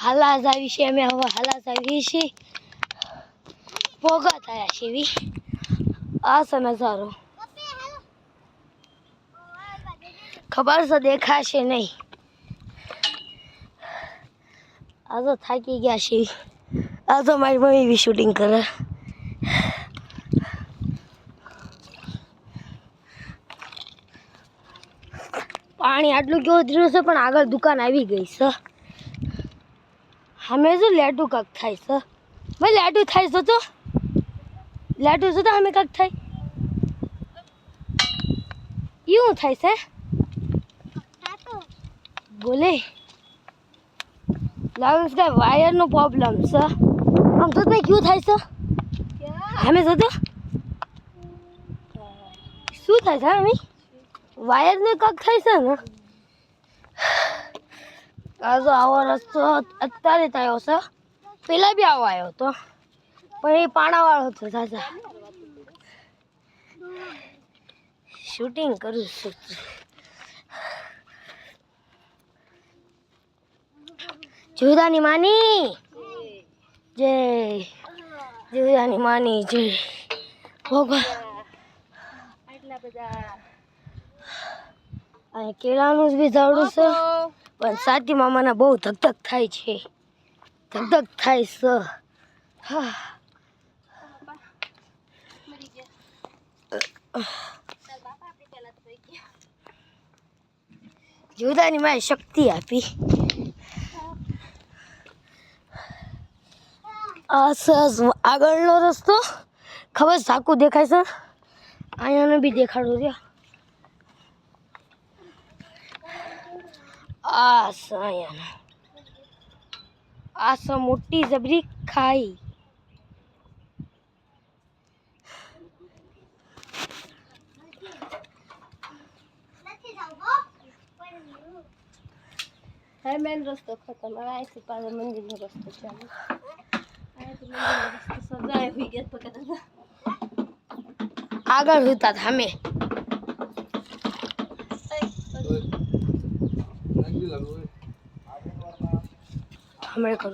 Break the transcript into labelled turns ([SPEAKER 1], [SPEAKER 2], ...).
[SPEAKER 1] હાલા જાવી છે અમે હવે હાલા જાવી છે પોગા થયા છે વી આ સ નજારો ખબર છે દેખાશે નહીં આ તો થાકી ગયા છે આ તો મારી મમ્મી બી શૂટિંગ કરે પાણી આટલું કેવું થયું છે પણ આગળ દુકાન આવી ગઈ છે અમે જો લેટું કાક થાય છે ભાઈ લેટું થાય છે તો લેટું છે તો અમે કાક થાય એવું થાય છે બોલે લાગે છે વાયરનો પ્રોબ્લેમ છે આમ તો ભાઈ ક્યું થાય છે અમે જો તો શું થાય છે અમે વાયરને કાક થાય છે ને આ તો આવો રસ્તો અત્યારે થયો છે પેલા બી આવો આવ્યો હતો પણ એ પાણાવાળો હતો દાદા શૂટિંગ કરું છું જુદાની માની જય જુદાની માની જય ભગવાન આટલા બધા અહીં કેળાનું જ બી ઝાડું છે પણ સાતી મામાના બહુ ધક થાય છે ધક થાય છે હા જુદાની માએ શક્તિ આપી આ સસ આગળનો રસ્તો ખબર ઝાકું દેખાય છે અહીંયાનો બી દેખાડો રહ્યો આ સ અહીંયાનો આ સ મોટી જબરી ખાઈ હા મેન રસ્તો ખતમ હવે અહીંથી પાછો મંદિરનો રસ્તો ચાલુ આગળ હતા અમે હમણાં કરું